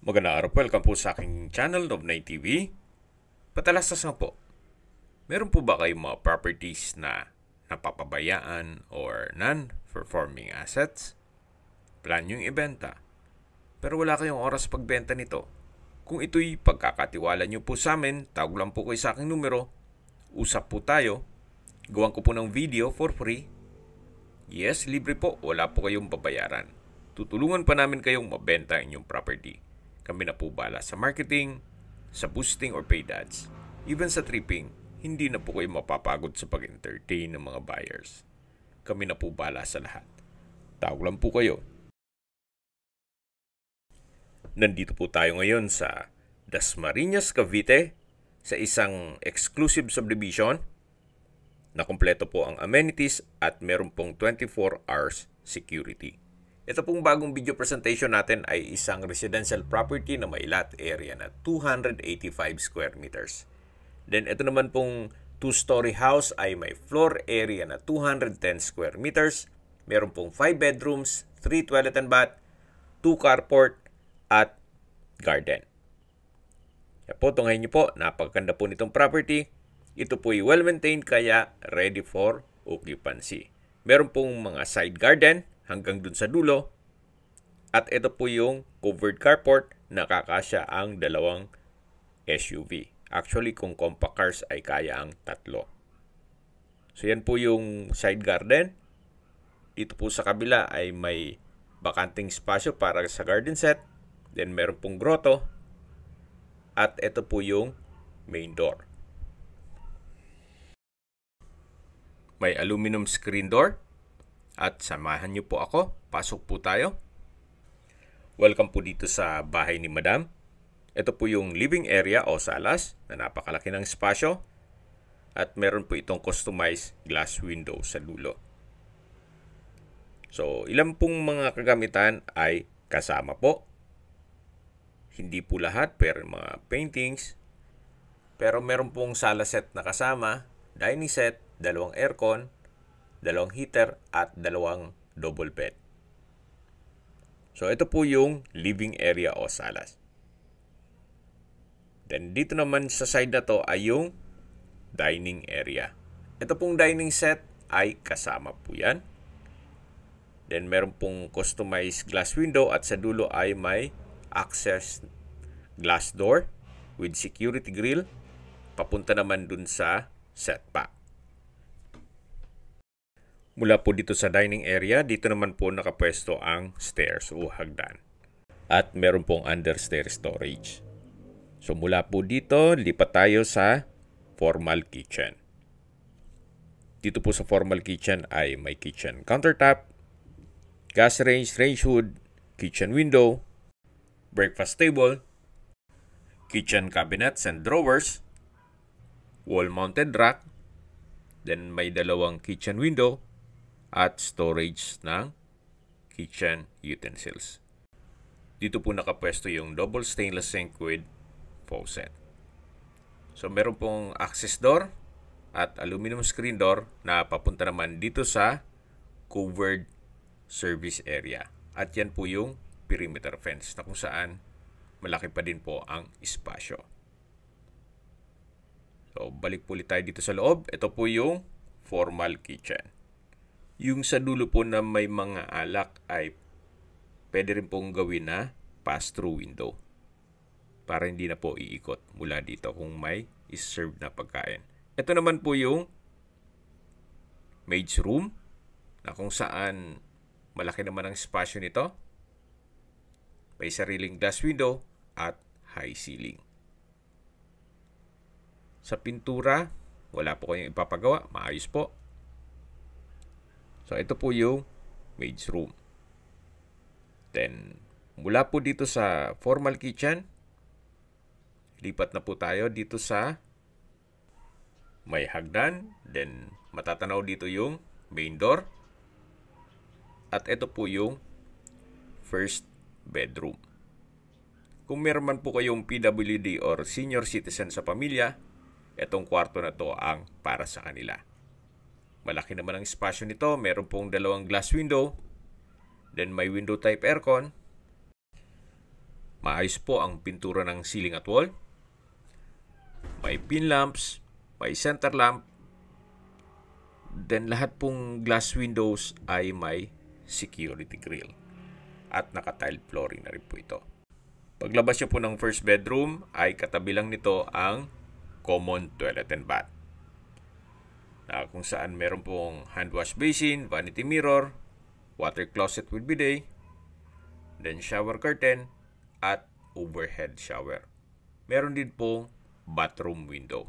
Magandang araw po. Welcome po sa aking channel, Nov9 TV. Patalastas nga po, meron po ba kayong mga properties na napapabayaan or non-performing assets? Plan yung ibenta, pero wala kayong oras pagbenta nito. Kung ito'y pagkakatiwala nyo po sa amin, tawag lang po kayo sa aking numero, usap po tayo, gawan ko po ng video for free. Yes, libre po, wala po kayong babayaran. Tutulungan pa namin kayong mabenta ang inyong property. Kami na po bala sa marketing, sa boosting or paid ads. Even sa tripping, hindi na po kayo mapapagod sa pag-entertain ng mga buyers. Kami na po bala sa lahat. Tawag lang po kayo. Nandito po tayo ngayon sa Dasmariñas, Cavite, sa isang exclusive subdivision na kumpleto po ang amenities at meron pong 24 hours security. Ito pong bagong video presentation natin ay isang residential property na may lot area na 285 square meters. Then ito naman pong 2-story house ay may floor area na 210 square meters. Meron pong 5 bedrooms, 3 toilet and bath, 2 carport at garden. Kaya po, tungayin niyo po, napakaganda po nitong property. Ito po ay well-maintained kaya ready for occupancy. Meron pong mga side garden hanggang dun sa dulo. At ito po yung covered carport na kakasya ang 2 SUV. Actually, kung compact cars ay kaya ang 3. So yan po yung side garden. Dito po sa kabila ay may bakanting spasyo para sa garden set. Then meron pong grotto. At ito po yung main door. May aluminum screen door. At samahan niyo po ako. Pasok po tayo. Welcome po dito sa bahay ni Madam. Ito po yung living area o salas na napakalaki ng espasyo. At meron po itong customized glass window sa dulo. So, ilan pong mga kagamitan ay kasama po. Hindi po lahat, pero mga paintings. Pero meron pong sala set na kasama, dining set, 2 aircon, 2 heater at 2 double bed. So ito po yung living area o salas. Then dito naman sa side na to ay yung dining area. Ito pong dining set ay kasama po yan. Then meron pong customized glass window at sa dulo ay may access glass door with security grill. Papunta naman dun sa setback. Mula po dito sa dining area, dito naman po nakapwesto ang stairs o hagdan. At meron pong understair storage. So mula po dito, lipat tayo sa formal kitchen. Dito po sa formal kitchen ay may kitchen countertop, gas range, range hood, kitchen window, breakfast table, kitchen cabinets and drawers, wall-mounted rack, then may 2 kitchen window, at storage ng kitchen utensils. Dito po nakapwesto yung double stainless sink with faucet. So meron pong access door at aluminum screen door na papunta naman dito sa covered service area. At yan po yung perimeter fence na kung saan malaki pa din po ang espasyo. So balik po ulit tayo dito sa loob. Ito po yung formal kitchen. Yung sa dulo po na may mga alak ay pwede rin pong gawin na pass-through window para hindi na po iikot mula dito kung may is-serve na pagkain. Ito naman po yung maid's room na kung saan malaki naman ang espasyo nito. May sariling glass window at high ceiling. Sa pintura, wala po kayong ipapagawa. Maayos po. So, ito po yung maid's room. Then, mula po dito sa formal kitchen, lipat na po tayo dito sa may hagdan. Then, matatanaw dito yung main door. At ito po yung first bedroom. Kung meron man po kayong PWD or senior citizen sa pamilya, itong kwarto na to ang para sa kanila. Malaki naman ang espasyo nito. Meron pong 2 glass window. Then may window type aircon. Maayos po ang pintura ng ceiling at wall. May pin lamps, may center lamp. Then lahat pong glass windows ay may security grill. At naka-tile flooring na rin po ito. Paglabas niyo po ng first bedroom ay katabi lang nito ang common toilet and bath. Na kung saan meron pong hand wash basin, vanity mirror, water closet with bidet, then shower curtain, at overhead shower. Meron din pong bathroom window.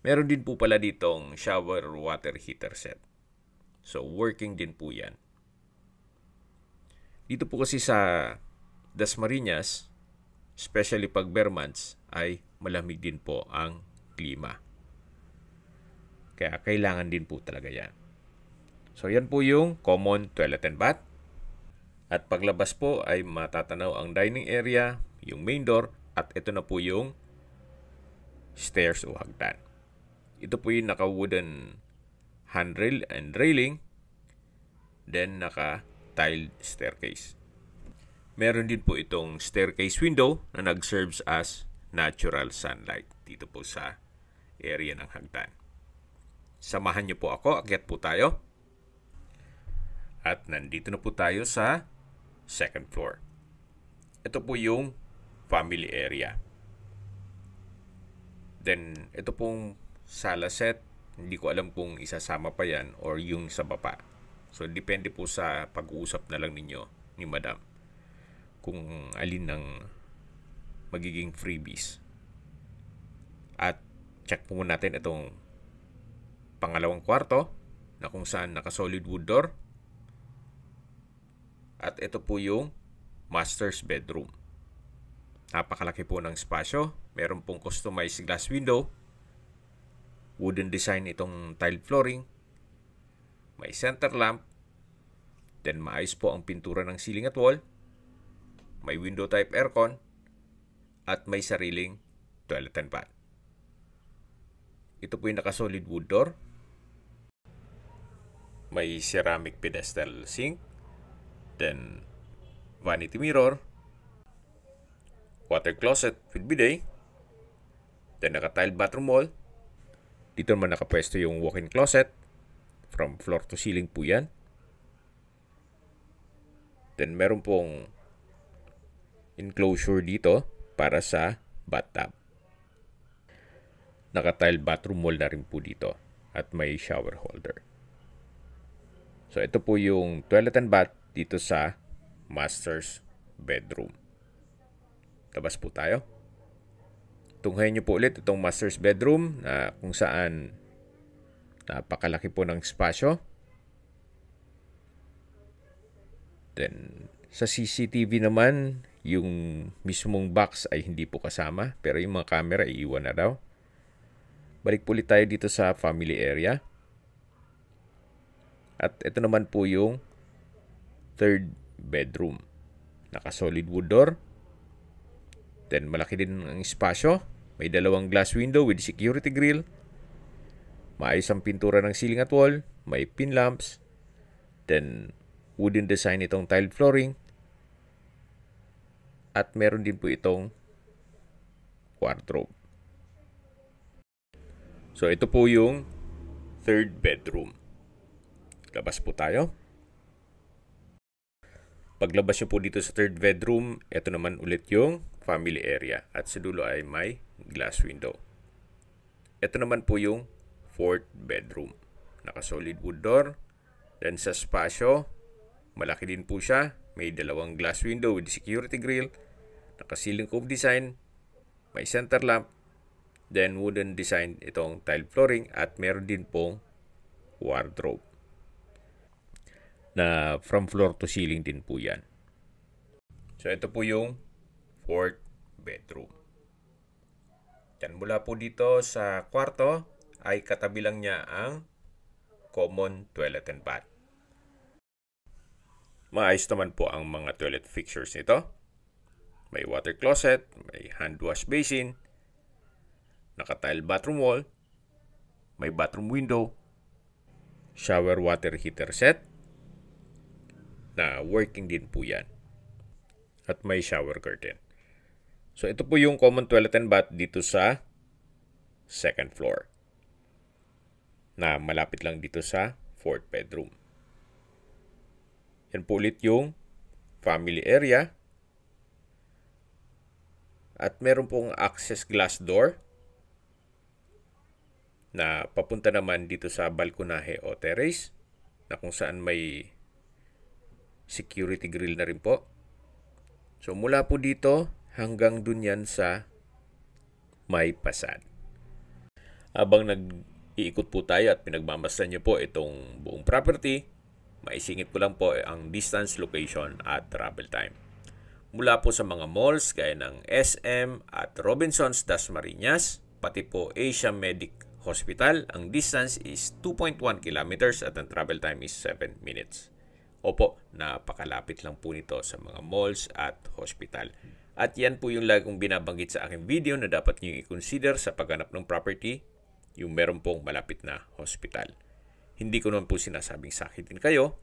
Meron din po pala ditong shower water heater set. So, working din po yan. Dito po kasi sa Dasmariñas, especially pag bare months, ay malamig din po ang klima. Kaya kailangan din po talaga yan. So, yan po yung common toilet and bath. At paglabas po ay matatanaw ang dining area, yung main door, at ito na po yung stairs o hagdan. Ito po yung naka-wooden handrail and railing, then naka-tiled staircase. Meron din po itong staircase window na nag-serves as natural sunlight dito po sa area ng hagdan. Samahan niyo po ako, akyat po tayo. At nandito na po tayo sa second floor. Ito po yung family area. Then, ito pong sala set. Hindi ko alam kung isasama pa yan or yung sa baba. So, depende po sa pag-uusap na lang ninyo ni Madam kung alin ng magiging freebies. At check po muna natin itong pangalawang kwarto na kung saan naka-solid wood door. At ito po yung master's bedroom. Napakalaki po ng spasyo. Meron pong customized glass window. Wooden design itong tile flooring. May center lamp. Then maayos po ang pintura ng ceiling at wall. May window type aircon. At may sariling toilet and bath. Ito po yung naka-solid wood door. May ceramic pedestal sink. Then, vanity mirror, water closet with bidet, then naka-tiled bathroom wall. Dito naman nakapwesto yung walk-in closet. From floor to ceiling po yan. Then, meron pong enclosure dito para sa bathtub. Naka-tiled bathroom wall na rin po dito. At may shower holder. So, ito po yung toilet and bath dito sa master's bedroom. Labas po tayo. Tunghayin niyo po ulit itong master's bedroom na kung saan napakalaki po ng espasyo. Then, sa CCTV naman, yung mismong box ay hindi po kasama. Pero yung mga camera, iiwan na daw. Balik po ulit tayo dito sa family area. At ito naman po yung third bedroom. Naka-solid wood door. Then, malaki din ang espasyo. May dalawang glass window with security grill. Maayos ang pintura ng ceiling at wall. May pin lamps. Then, wooden design itong tiled flooring. At meron din po itong wardrobe. So, ito po yung third bedroom. Labas po tayo. Paglabas nyo po dito sa third bedroom, ito naman ulit yung family area. At sa dulo ay may glass window. Ito naman po yung fourth bedroom. Naka-solid wood door. Then sa spasyo, malaki din po siya. May dalawang glass window with security grill. Naka-ceiling cove design. May center lamp. Then wooden design itong tile flooring. At meron din pong wardrobe. Na from floor to ceiling din po yan. So, ito po yung fourth bedroom. Yan, mula po dito sa kwarto ay katabi lang niya ang common toilet and bath. Maayos naman po ang mga toilet fixtures nito. May water closet, may hand wash basin, naka-tile bathroom wall, may bathroom window, shower water heater set, na working din po yan. at may shower curtain. So ito po yung common toilet and bath dito sa second floor na malapit lang dito sa fourth bedroom. Yan po ulit yung family area. At meron pong access glass door na papunta naman dito sa balkonahe o terrace na kung saan may security grill na rin po. So mula po dito hanggang dun yan sa may pasad. Habang nag-iikot po tayo at pinagmamasdan nyo po itong buong property, maisingit ko lang po ang distance, location at travel time. Mula po sa mga malls gaya ng SM at Robinsons Dasmariñas, pati po Asia Medic Hospital, ang distance is 2.1 kilometers at ang travel time is 7 minutes. Opo, napakalapit lang po nito sa mga malls at hospital. At yan po yung lagi kong binabanggit sa aking video na dapat nyo i-consider sa paghanap ng property, yung meron pong malapit na hospital. Hindi ko naman po sinasabing sakitin kayo,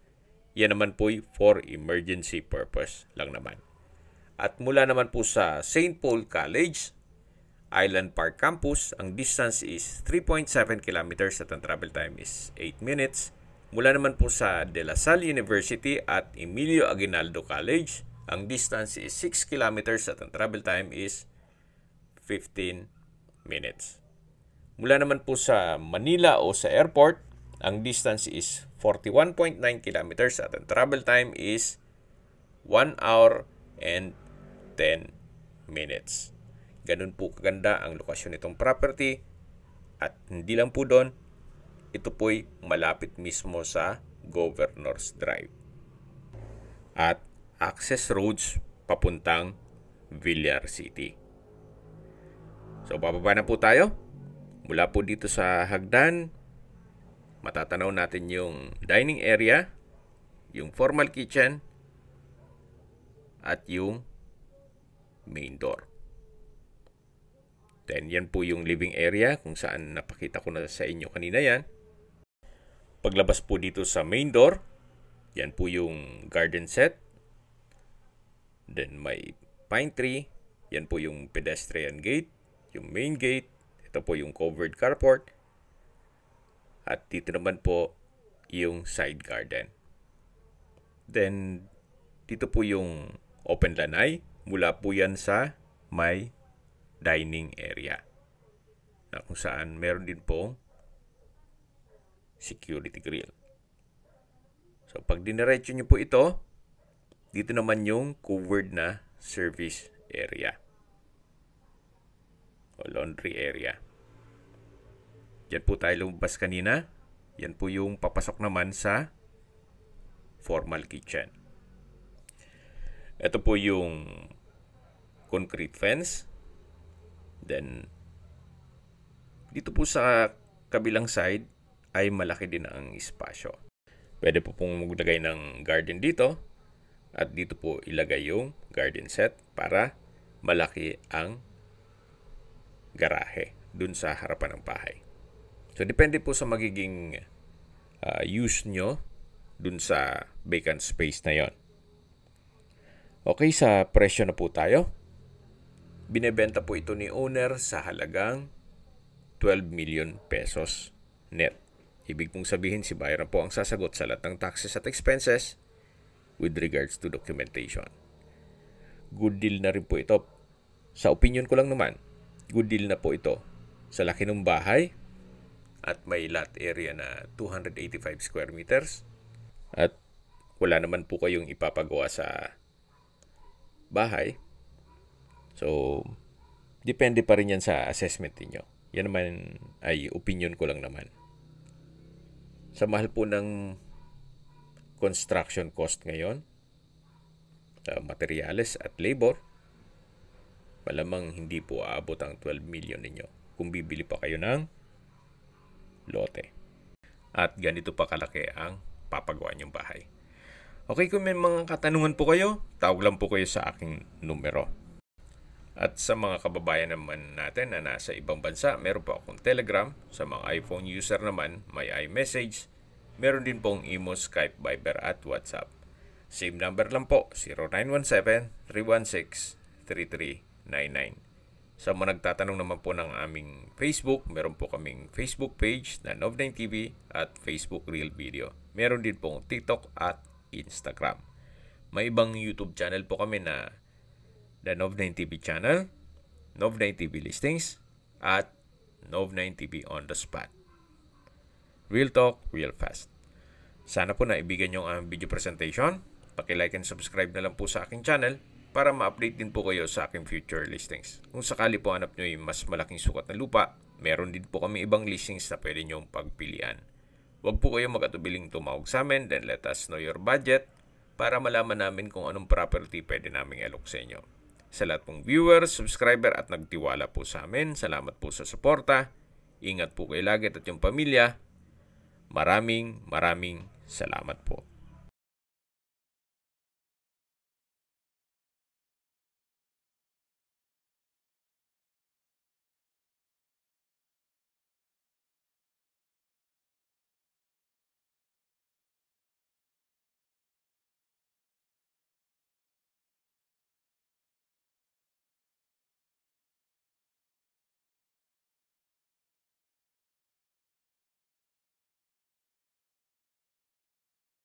yan naman po for emergency purpose lang naman. At mula naman po sa St. Paul College, Island Park Campus, ang distance is 3.7 kilometers at ang travel time is 8 minutes. Mula naman po sa De La Salle University at Emilio Aguinaldo College, ang distance is 6 kilometers at ang travel time is 15 minutes. Mula naman po sa Manila o sa airport, ang distance is 41.9 kilometers at ang travel time is 1 hour and 10 minutes. Ganun po kaganda ang lokasyon nitong property at hindi lang po doon, ito po'y malapit mismo sa Governor's Drive. At access roads papuntang Villar City. So bababa na po tayo. Mula po dito sa hagdan, matatanaw natin yung dining area, yung formal kitchen, at yung main door. Then yan po yung living area kung saan napakita ko na sa inyo kanina yan. Paglabas po dito sa main door, yan po yung garden set. Then may pine tree, yan po yung pedestrian gate, yung main gate, ito po yung covered carport. At dito naman po yung side garden. Then dito po yung open lanai. Mula po yan sa may dining area na kung saan meron din pong security grill. So pag diniretso nyo po ito, dito naman yung covered na service area o laundry area. Yan po tayo lumabas kanina. Yan po yung papasok naman sa formal kitchen. Ito po yung concrete fence. Then, dito po sa kabilang side ay malaki din ang espasyo. Pwede po pong maglagay ng garden dito. At dito po ilagay yung garden set para malaki ang garahe dun sa harapan ng bahay. So, depende po sa magiging use nyo dun sa vacant space na yon. Okay, sa presyo na po tayo. Binebenta po ito ni owner sa halagang 12 million pesos net. Ibig pong sabihin si buyer na po ang sasagot sa lahat ng taxes at expenses with regards to documentation. Good deal na rin po ito. Sa opinion ko lang naman, good deal na po ito. Sa laki ng bahay at may lot area na 285 square meters at wala naman po kayong ipapagawa sa bahay. So, depende pa rin yan sa assessment niyo. Yan naman ay opinion ko lang naman. Sa mahal po ng construction cost ngayon, materials at labor, malamang hindi po aabot ang 12 million ninyo kung bibili pa kayo ng lote. At ganito pa kalaki ang papagawa niyong bahay. Okay, kung may mga katanungan po kayo, tawag lang po kayo sa aking numero. At sa mga kababayan naman natin na nasa ibang bansa, meron po akong Telegram. Sa mga iPhone user naman, may iMessage. Meron din pong Imo, Skype, Viber at WhatsApp. Same number lang po, 0917-316-3399. Sa mga nagtatanong naman po ng aming Facebook, meron po kaming Facebook page na Nov9 TV at Facebook Real Video. Meron din pong TikTok at Instagram. May ibang YouTube channel po kami na The Nov9 TV Channel, Nov9 TV Listings, at Nov9 TV On The Spot. Real Talk, Real Fast. Sana po naibigan nyo ang video presentation. Paki-like and subscribe na lang po sa aking channel para ma-update din po kayo sa aking future listings. Kung sakali po hanap nyo yung mas malaking sukat na lupa, meron din po kami ibang listings na pwede nyong pagpilian. Huwag po kayo mag-atubiling tumawag sa amin, then let us know your budget para malaman namin kung anong property pwede naming alok sa inyo. Sa lahat pong viewers, subscriber at nagtiwala po sa amin, salamat po sa suporta. Ingat po kayo lagi at yung pamilya. Maraming salamat po.